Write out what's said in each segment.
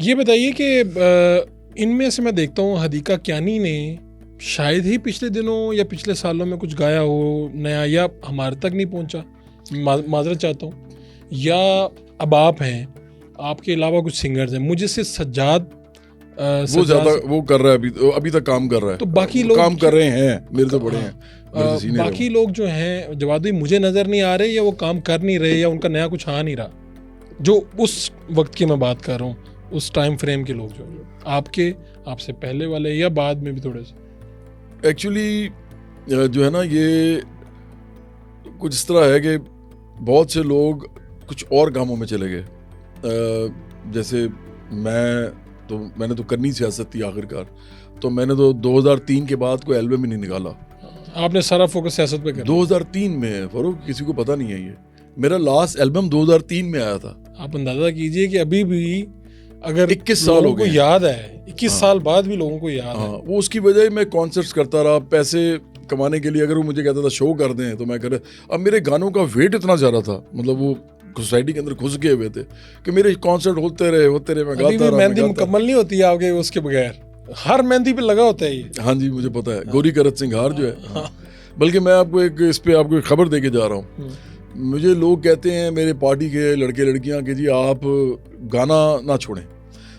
ये बताइए कि इनमें से मैं देखता हूँ हदीका कियानी ने शायद ही पिछले दिनों या पिछले सालों में कुछ गाया हो नया, या हमारे तक नहीं पहुँचा, माजरत चाहता हूँ, या अब आप हैं, आपके अलावा कुछ सिंगर्स हैं। मुझे से सज्जाद वो ज़्यादा वो कर रहा है, अभी तक काम कर रहा है। तो बाकी लोग काम कर रहे हैं, मेरे से बड़े हैं। बाकी लोग जो हैं जवादी मुझे नज़र नहीं आ रहे, या वो काम कर नहीं रहे, या उनका नया कुछ आ नहीं रहा। जो उस वक्त की मैं बात कर रहा हूँ, उस टाइम फ्रेम के लोग जो आपसे पहले वाले या बाद में भी थोड़े से। एक्चुअली जो है ना, ये कुछ इस तरह है कि बहुत से लोग कुछ और कामों में चले गए। जैसे मैंने तो करनी सियासत थी आखिरकार, तो मैंने तो 2003 के बाद कोई एल्बम ही नहीं निकाला। आपने सारा फोकस सियासत पे कर 2003 में, फरूक किसी को पता नहीं है, ये मेरा लास्ट एल्बम 2003 में आया था। आप अंदाजा कीजिए कि अभी भी अगर 21 साल हो गए, याद है 21 साल बाद भी लोगों को याद है। वो उसकी वजह मैं कॉन्सर्ट्स करता रहा, पैसे कमाने के लिए। अगर वो मुझे कहता था शो कर दें तो मैं कर। अब मेरे गानों का वेट इतना ज़्यादा था, मतलब वो सोसाइटी के अंदर घुस गए हुए थे कि मेरे कॉन्सर्ट होते रहे, मैं गाता रहा। मेहंदी मुकम्मल नहीं होती आगे उसके बगैर, हर मेहंदी पे लगा होता है ये। हाँ जी, मुझे पता है। गौरी करत सिंघार जो है, बल्कि मैं आपको इस पे आपको एक खबर दे के जा रहा हूँ। मुझे लोग कहते हैं, मेरे पार्टी के लड़के लड़कियां, कि जी आप गाना ना छोड़ें।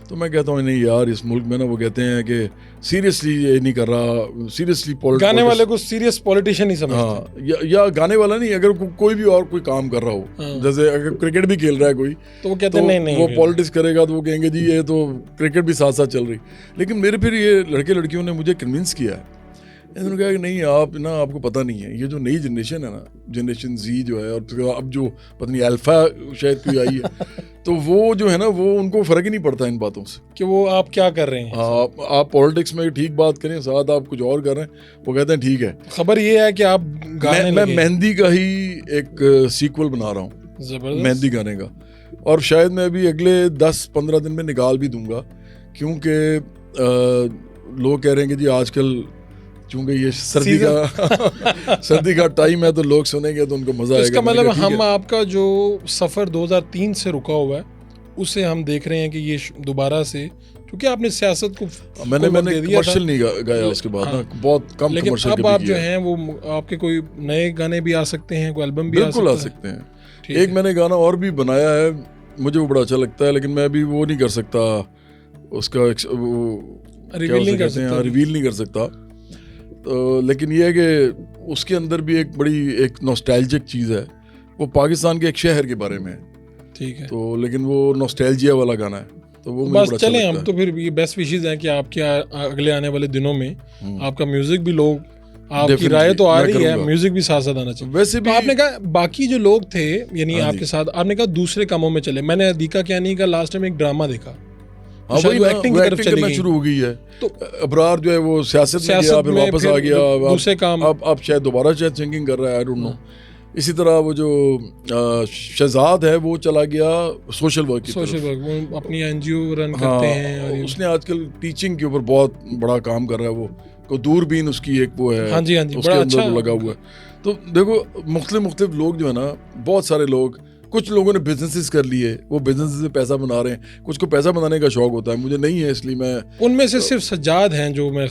तो मैं कहता हूँ नहीं यार, इस मुल्क में ना वो कहते हैं कि सीरियसली ये नहीं कर रहा, सीरियसली गाने वाले को सीरियस पॉलिटिशियन ही समझते हैं। हाँ, या गाने वाला नहीं, अगर कोई भी और कोई काम कर रहा हो, जैसे अगर क्रिकेट भी खेल रहा है कोई, तो वो कहते हैं नहीं वो पॉलिटिक्स करेगा तो वो कहेंगे जी ये तो क्रिकेट भी साथ साथ चल रही। लेकिन मेरे फिर ये लड़के लड़कियों ने मुझे कन्विंस किया है। इन्होंने कहा कि नहीं आप ना, आपको पता नहीं है, ये जो नई जनरेशन है ना, जनरेशन जी जो है, और अब जो पता नहीं अल्फा शायद कोई आई है, तो वो जो है ना, वो उनको फर्क ही नहीं पड़ता इन बातों से कि वो आप क्या कर रहे हैं। आप पॉलिटिक्स में ठीक बात करें, साथ आप कुछ और कर रहे हैं, वो कहते हैं ठीक है। खबर ये है कि आप गाने मैं मेहंदी का ही एक सीक्वल बना रहा हूँ, मेहंदी गाने का, और शायद मैं अभी अगले 10-15 दिन में निकाल भी दूंगा, क्योंकि लोग कह रहे हैं कि जी आजकल चूंकि ये सर्दी का टाइम है तो लोग सुनेंगे तो उनको मजा आएगा। इसका मतलब हम आपका जो सफर 2003 से रुका हुआ है उसे हम देख रहे हैं कि ये दोबारा से, क्योंकि आपने सियासत को मैंने कमर्शियल नहीं गाया उसके बाद। हाँ, बहुत कम। लेकिन अब आप जो हैं वो आपके कोई नए गाने भी आ सकते हैं, कोई एल्बम भी बिल्कुल आ सकते हैं। एक मैंने गाना और भी बनाया है, मुझे वो बड़ा अच्छा लगता है, लेकिन मैं अभी वो नहीं कर सकता, उसका रिवील नहीं कर सकता। तो लेकिन ये है कि उसके अंदर भी एक नॉस्टैल्जिक चीज़ है, वो पाकिस्तान के एक शहर के बारे में है। ठीक है, तो लेकिन वो नॉस्टैल्जिया वाला गाना है, तो वो बस चलें हम तो फिर ये बेस्ट विशेज़ हैं कि आपके अगले आने वाले दिनों में आपका म्यूजिक भी लोग, आपकी राय तो आ रही है, म्यूजिक भी साथ साथ आना चाहिए। वैसे भी आपने कहा बाकी जो लोग थे यानी आपके साथ, आपने कहा दूसरे कामों में चले। मैंने हदीका कियानी का लास्ट टाइम एक ड्रामा देखा, एक्टिंग करना शुरू हो गई है। तो अबरार जो है वो सियासत में गया, फिर वापस आ गया, दूसरे काम, अब शायद दोबारा शायद सिंगिंग कर रहा है, आई डोंट नो। इसी तरह वो जो शहजाद है वो चला गया सोशल वर्क वो अपनी एनजीओ रन करते हैं, और उसने आजकल टीचिंग के ऊपर बहुत बड़ा काम कर रहा है। वो को दूरबीन उसकी एक वो है, हाँ जी, उसके अंदर लगा हुआ है। तो देखो मुख्तलिफ लोग जो है ना, बहुत सारे लोग, कुछ लोगों ने बिजनेसेस कर लिए, वो बिजनेस से पैसा बना रहे हैं, कुछ को पैसा बनाने का शौक होता है, मुझे नहीं है, इसलिए मैं उनमें से सिर्फ सज्जाद हैं जो मैं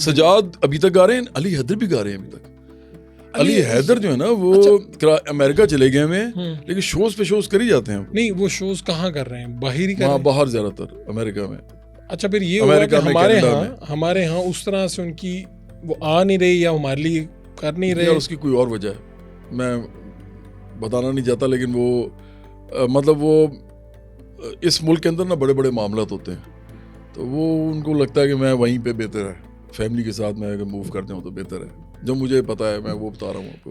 सज्जाद अभी तक गा रहे हैं, अली हैदर भी गा रहे हैं अभी तक। अली हैदर जो है ना वो अमेरिका चले गए हैं, लेकिन शोज पे शोज कर ही जाते हैं। नहीं, वो शोज कहाँ कर रहे हैं, बाहर ही कर रहे हैं, बाहर ज्यादातर अमेरिका में। अच्छा, फिर ये हमारे यहाँ उस तरह से उनकी वो आ नहीं रही, या हमारे लिए कर नहीं रहे, उसकी कोई और वजह है, मैं बताना नहीं चाहता, लेकिन वो मतलब वो इस मुल्क के अंदर ना बड़े बड़े मामलात होते हैं, तो वो उनको लगता है कि मैं वहीं पे बेहतर है, फैमिली के साथ मैं अगर मूव करते हूँ तो बेहतर है। जो मुझे पता है मैं वो बता रहा हूँ आपको।